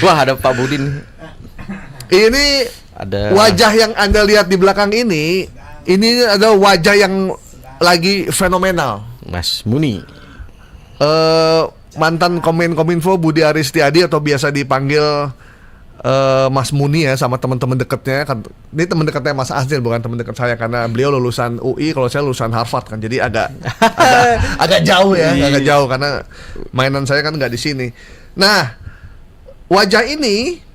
Wah, ada Pak Budin. Ini Ada wajah yang Anda lihat di belakang ini ada wajah yang lagi fenomenal. Mas Muni. Mantan Kominfo Budi Aristiadi atau biasa dipanggil Mas Muni ya, sama teman-teman dekatnya kan. Ini teman dekatnya Mas Azil, bukan teman dekat saya, karena beliau lulusan UI, kalau saya lulusan Harvard kan. Jadi agak jauh ya, agak jauh karena mainan saya kan nggak di sini. Nah, wajah ini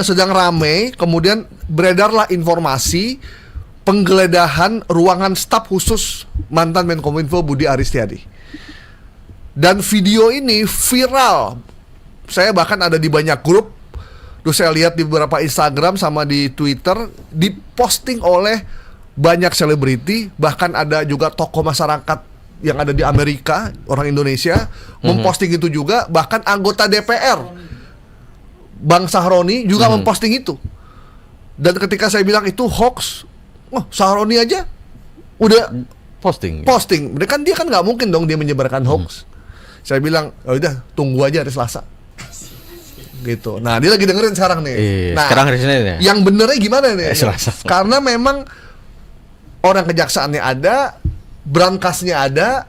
sedang ramai, kemudian beredarlah informasi penggeledahan ruangan staf khusus mantan Menkominfo Budi Aristiadi. Dan video ini viral. Saya bahkan ada di banyak grup. Terus saya lihat di beberapa Instagram sama di Twitter, diposting oleh banyak selebriti, bahkan ada juga tokoh masyarakat yang ada di Amerika, orang Indonesia, memposting itu juga, bahkan anggota DPR Bang Sahroni juga memposting itu. Dan ketika saya bilang itu hoax, Sahroni aja udah Posting. Dia kan nggak mungkin dong dia menyebarkan hoax. Saya bilang, udah tunggu aja hari Selasa. Gitu. Nah, dia lagi dengerin sekarang nih. Nah, sekarang hari Senin ya. Yang benernya gimana nih? Selasa. Karena memang orang kejaksaannya ada, brankasnya ada,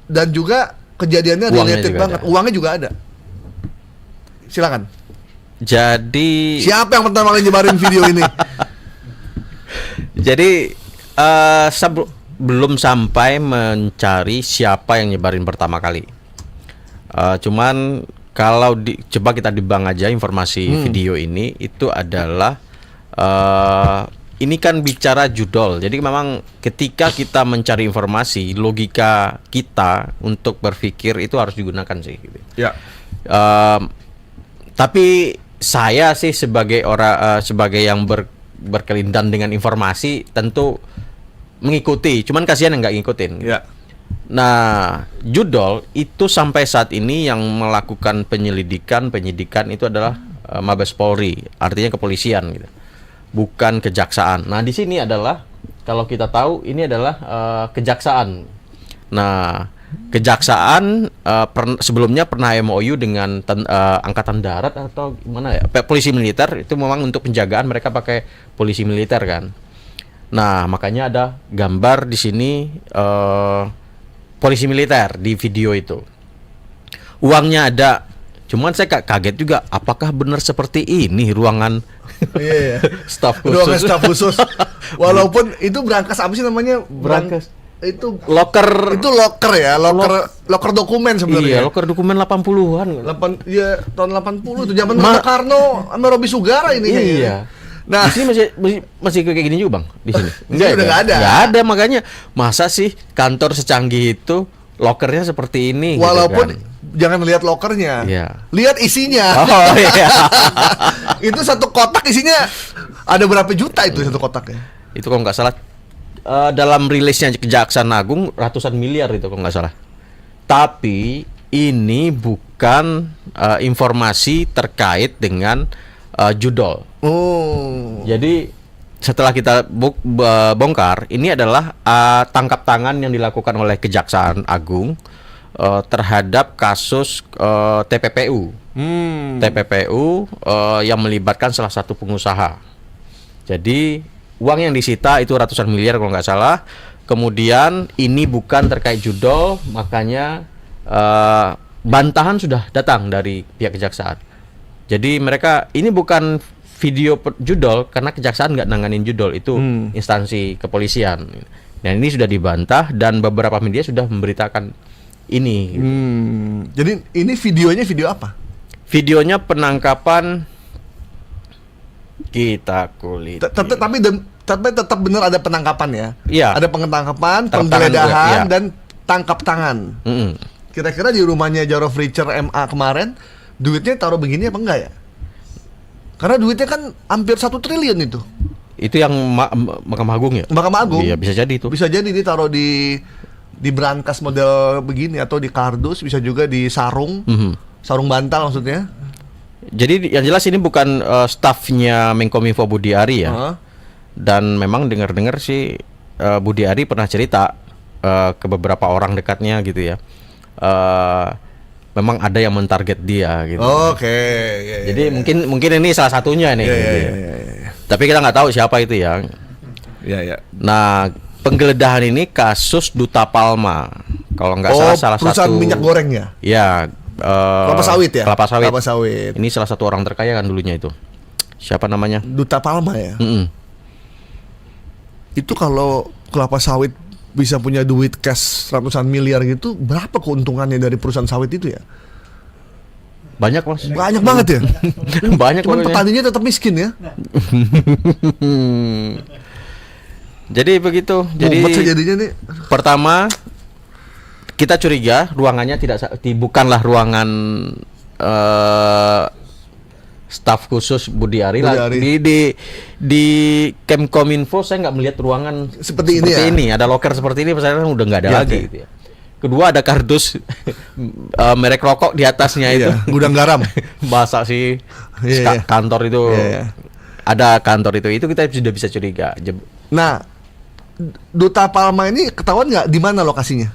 dan juga kejadiannya related banget. Uangnya juga ada. Silakan. Jadi siapa yang pertama kali nyebarin video ini? Jadi belum sampai mencari siapa yang nyebarin pertama kali. Cuman kalau coba kita dibang aja informasi video ini, itu adalah ini kan bicara judul. Jadi memang ketika kita mencari informasi, logika kita untuk berpikir itu harus digunakan sih. Gitu. Ya. Tapi saya sih sebagai orang sebagai yang berkelindan dengan informasi tentu mengikuti. Cuman kasihan yang nggak ngikutin. Ya. Nah, judul itu sampai saat ini yang melakukan penyidikan itu adalah Mabes Polri, artinya kepolisian gitu. Bukan kejaksaan. Nah, di sini adalah kalau kita tahu ini adalah kejaksaan. Nah, kejaksaan sebelumnya pernah MOU dengan angkatan darat atau gimana ya, polisi militer, itu memang untuk penjagaan mereka pakai polisi militer kan. Nah, makanya ada gambar di sini polisi militer di video itu. Uangnya ada. Cuman saya kaget juga, apakah benar seperti ini ruangan staf khusus? Ruangan staf khusus. Walaupun itu berangkas apa sih namanya? Berangkas. Itu locker ya, locker dokumen sebenarnya. Iya, locker dokumen 80-an. Tahun 80 itu zaman Soekarno sama Robi Sugara ini. Iya. Nah, di sini masih kayak gini juga, Bang, di sini. Enggak ada. Enggak ada, makanya masa sih kantor secanggih itu lockernya seperti ini. Walaupun gitu kan. Jangan lihat lockernya. Iya. Lihat isinya. Oh iya. Itu satu kotak isinya ada berapa juta itu satu kotaknya? Itu kalau nggak salah dalam rilisnya Kejaksaan Agung ratusan miliar itu kalau nggak salah. Tapi ini bukan informasi terkait dengan judul. Oh. Jadi setelah kita bongkar, ini adalah tangkap tangan yang dilakukan oleh Kejaksaan Agung terhadap kasus TPPU. TPPU yang melibatkan salah satu pengusaha. Jadi uang yang disita itu ratusan miliar kalau nggak salah. Kemudian ini bukan terkait judul, makanya bantahan sudah datang dari pihak kejaksaan. Jadi mereka ini bukan video judul karena kejaksaan nggak nanganin judul, itu instansi kepolisian. Dan ini sudah dibantah dan beberapa media sudah memberitakan ini. Gitu. Jadi ini videonya video apa? Videonya penangkapan kita kulit. Tapi tetap benar ada penangkapan ya. Iya. Ada penangkapan, penggeledahan dan tangkap tangan. Kira-kira di rumahnya Jarod Richard MA kemarin duitnya taruh begini apa enggak ya? Karena duitnya kan hampir 1 triliun itu. Itu yang Mahkamah Agung ya? Mahkamah Agung. Iya, bisa jadi itu. Bisa jadi ditaruh di brankas model begini atau di kardus, bisa juga di sarung. Sarung bantal maksudnya. Jadi yang jelas ini bukan stafnya Menkominfo Budi Ari ya. Dan memang dengar-dengar sih Budi Ari pernah cerita ke beberapa orang dekatnya gitu ya. memang ada yang mentarget dia gitu. Oke. Jadi mungkin ini salah satunya nih. Gitu. Tapi kita nggak tahu siapa itu ya. Ya. Nah, penggeledahan ini kasus Duta Palma. Kalau nggak salah perusahaan satu minyak goreng ya. Ya. Kelapa sawit ya. Kelapa sawit. Kelapa sawit. Ini salah satu orang terkaya kan dulunya itu. Siapa namanya? Duta Palma ya. Mm-mm. Itu kalau kelapa sawit bisa punya duit cash ratusan miliar gitu, berapa keuntungannya dari perusahaan sawit itu ya? Banyak Mas. Banyak banget ya. Banyak. Cuman pokoknya. petaninya tetap miskin ya. Jadi begitu. Jadi Mumet jadinya nih. pertama kita curiga ruangannya bukanlah ruangan staf khusus Budi Ari. Di Kemkominfo saya nggak melihat ruangan Seperti ini ya? Ada loker seperti ini, saya udah nggak ada Iya, lagi iya. gitu ya. Kedua ada kardus merek rokok di atasnya itu. Iya, gudang garam. Masa sih Iya, iya. kantor itu Iya. ada kantor itu kita sudah bisa curiga. Nah, Duta Palma ini ketahuan nggak di mana lokasinya?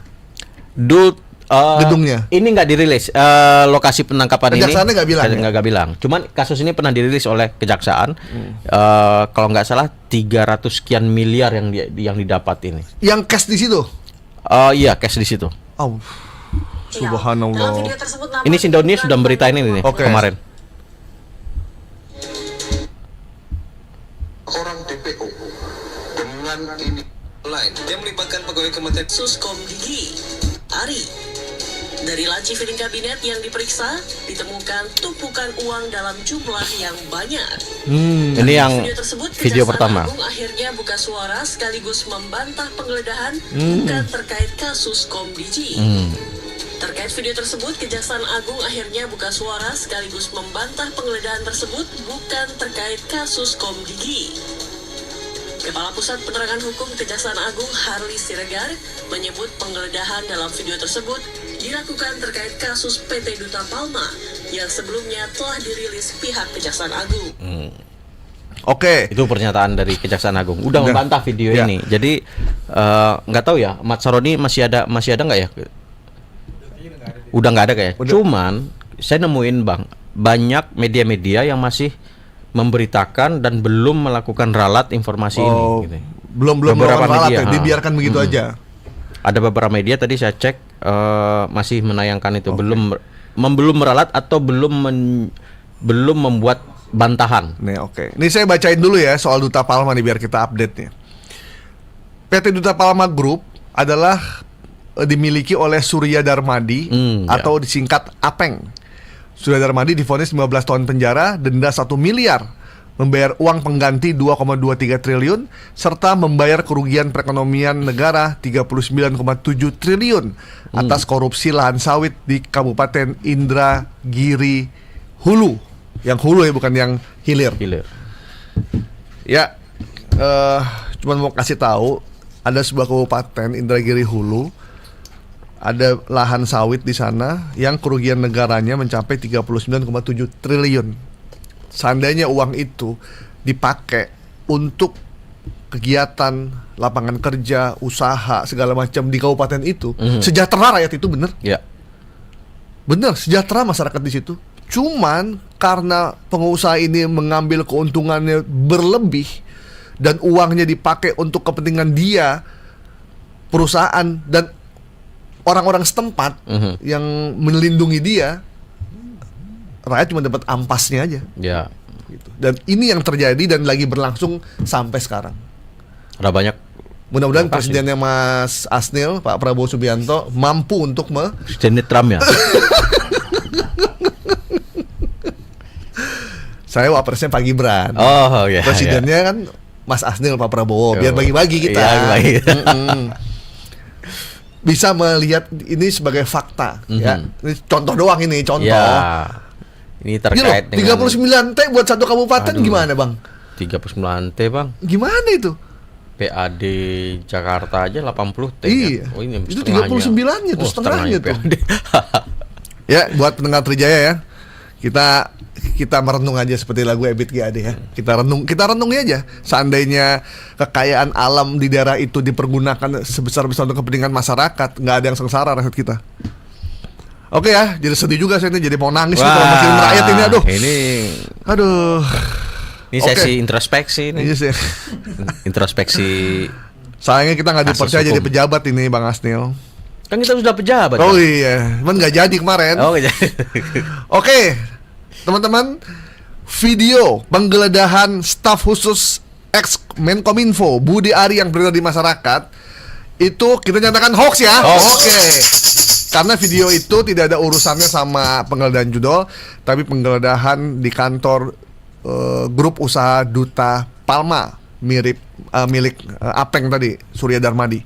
Gedungnya? Ini nggak dirilis lokasi penangkapan ini. Kejaksaannya nggak bilang ya? Nggak bilang. Cuman kasus ini pernah dirilis oleh kejaksaan. Kalau nggak salah 300 sekian miliar yang didapat ini. Yang cash di situ? Iya, cash di situ. Oh, subhanallah. Ini Sindonia sudah memberitain ini nih Oke. kemarin. Orang DPO dengan ini lain yang melibatkan pegawai Kementerian Suskom Gigi Ari. Dari laci piring kabinet yang diperiksa, ditemukan tumpukan uang dalam jumlah yang banyak. Ini yang Video tersebut, video Kejaksaan pertama. Agung akhirnya buka suara sekaligus membantah penggeledahan bukan terkait kasus Komdiji. Terkait video tersebut, Kejaksaan Agung akhirnya buka suara sekaligus membantah penggeledahan tersebut bukan terkait kasus Komdiji. Kepala Pusat Penerangan Hukum Kejaksaan Agung Harli Siregar menyebut penggeledahan dalam video tersebut dilakukan terkait kasus PT Duta Palma yang sebelumnya telah dirilis pihak Kejaksaan Agung. Oke. Itu pernyataan dari Kejaksaan Agung. Udah membantah video Ya. ini. Jadi nggak tahu ya, Ahmad Saroni masih ada nggak ya? Udah nggak ada kayak. Udah. Cuman saya nemuin banyak media-media yang masih memberitakan dan belum melakukan ralat informasi ini. Gitu. Belum Beberapa melakukan ralat media, ya, dibiarkan begitu aja. Ada beberapa media tadi saya cek masih menayangkan itu, belum meralat atau belum membuat bantahan. Nih oke. Ini saya bacain dulu ya soal Duta Palma nih biar kita update nya. PT Duta Palma Group adalah dimiliki oleh Surya Darmadi atau disingkat Apeng. Surya Darmadi divonis 15 tahun penjara, denda 1 miliar, membayar uang pengganti 2,23 triliun, serta membayar kerugian perekonomian negara 39,7 triliun atas korupsi lahan sawit di Kabupaten Indragiri Hulu. Yang hulu ya, bukan yang hilir. Ya, cuman mau kasih tahu, ada sebuah kabupaten Indragiri Hulu, ada lahan sawit di sana yang kerugian negaranya mencapai 39,7 triliun. Seandainya uang itu dipakai untuk kegiatan lapangan kerja, usaha, segala macam di kabupaten itu, sejahtera rakyat itu, bener? Ya. Bener, sejahtera masyarakat di situ. Cuman karena pengusaha ini mengambil keuntungannya berlebih dan uangnya dipakai untuk kepentingan dia, perusahaan dan orang-orang setempat yang melindungi dia, rakyat cuma dapat ampasnya aja. Ya. Gitu. Dan ini yang terjadi dan lagi berlangsung sampai sekarang. Ada banyak. Mudah-mudahan Terima kasih. presidennya Mas Asnil, Pak Prabowo Subianto, mampu untuk Presiden Trump ya. saya wapresnya Pak Gibran. Oh ya. Presidennya kan Mas Asnil, Pak Prabowo, biar bagi-bagi kita. Iya, bagi. Bisa melihat ini sebagai fakta, ya. Ini contoh doang, ini contoh. Ya. Ini terkait Ini loh, 39 T buat satu kabupaten. Aduh. Gimana, Bang? 39 T, Bang. Gimana itu? PAD Jakarta aja 80 T. Iya. Kan? Oh, ini Itu setengahnya. 39-nya tuh, setengahnya tuh. PAD. Ya, buat pendengar Trijaya ya. Kita merenung aja seperti lagu Ebit GAD ya. Kita renungi aja. Seandainya kekayaan alam di daerah itu dipergunakan sebesar-besar untuk kepentingan masyarakat, nggak ada yang sengsara rakyat kita. Oke ya, jadi sedih juga saya ini, jadi mau nangis nih kalau sama film rakyat ini, aduh. Aduh. Ini sesi introspeksi Iya nih. sih. Introspeksi. Sayangnya kita nggak Kasus dipercaya jadi hukum. pejabat ini, Bang Asnil. Kan kita sudah pejabat. Oh kan? iya, cuman nggak jadi kemarin. Oh iya. Oke, teman-teman, video penggeledahan staf khusus ex Menkominfo Budi Ari yang beredar di masyarakat itu kita nyatakan hoax ya. Hoax. Oke. Karena video itu tidak ada urusannya sama penggeledahan judul, tapi penggeledahan di kantor grup usaha Duta Palma milik Apeng tadi, Surya Darmadi.